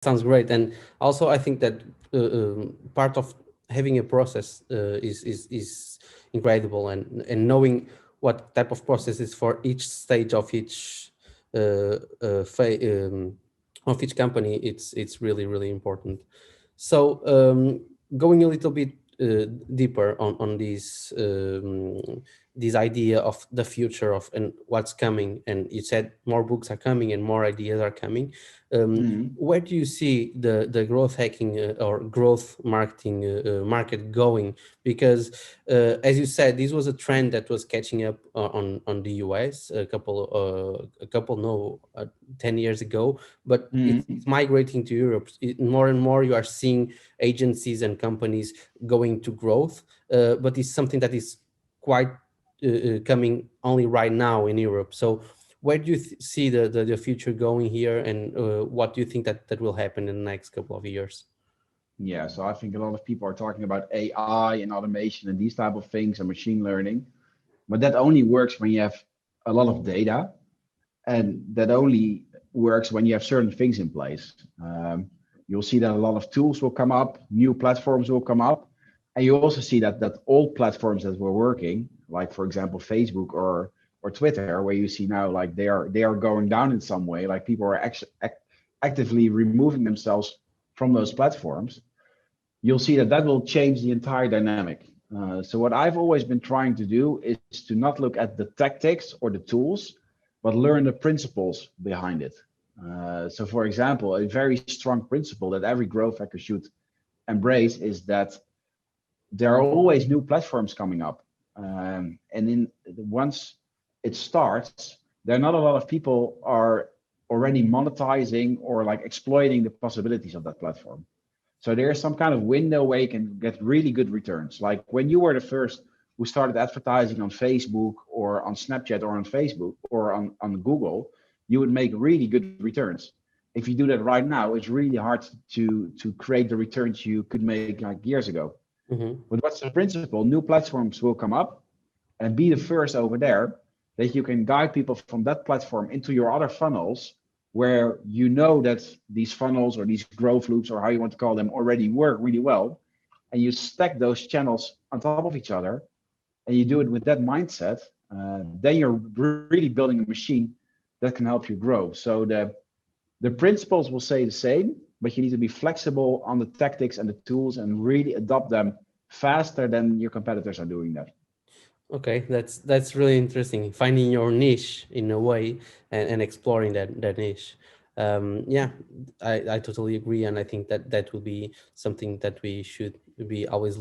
Sounds great. And also, I think that part of having a process is incredible, and knowing what type of process is for each stage of each of each company, it's really really important. So going a little bit deeper on this idea of the future of and what's coming, and you said more books are coming and more ideas are coming. Mhm. Where do you see the growth hacking or growth marketing market going? Because as you said, this was a trend that was catching up on the US a couple no 10 years ago, but it's Mhm. migrating to Europe. More and more you are seeing agencies and companies going to growth, but it's something that is quite coming only right now in Europe. So where do you see the future going here, and what do you think that will happen in the next couple of years? Yeah, so I think a lot of people are talking about AI and automation and these type of things and machine learning, but that only works when you have a lot of data, and that only works when you have certain things in place. You'll see that a lot of tools will come up, new platforms will come up, and you also see that old platforms that were working, like for example Facebook or Twitter, where you see now like they are going down in some way, like people are actively removing themselves from those platforms. You'll see that that will change the entire dynamic. So what I've always been trying to do is to not look at the tactics or the tools, but learn the principles behind it. So for example, a very strong principle that every growth hacker should embrace is that there are always new platforms coming up. And in once it starts, there are not a lot of people are already monetizing or like exploiting the possibilities of that platform. So there is some kind of window where you can get really good returns. Like when you were the first who started advertising on Facebook or on Snapchat or on Facebook or on Google, you would make really good returns. If you do that right now, it's really hard to create the returns you could make like years ago. Hmm. But what's the principle? New platforms will come up, and be the first over there, that you can guide people from that platform into your other funnels, where you know that these funnels or these growth loops or how you want to call them already work really well, and you stack those channels on top of each other, and you do it with that mindset. Then you're really building a machine that can help you grow. So the principles will stay the same, but you need to be flexible on the tactics and the tools and really adopt them faster than your competitors are doing that. Okay, that's really interesting. Finding your niche in a way, and exploring that niche. Yeah, I totally agree, and I think that will be something that we should be always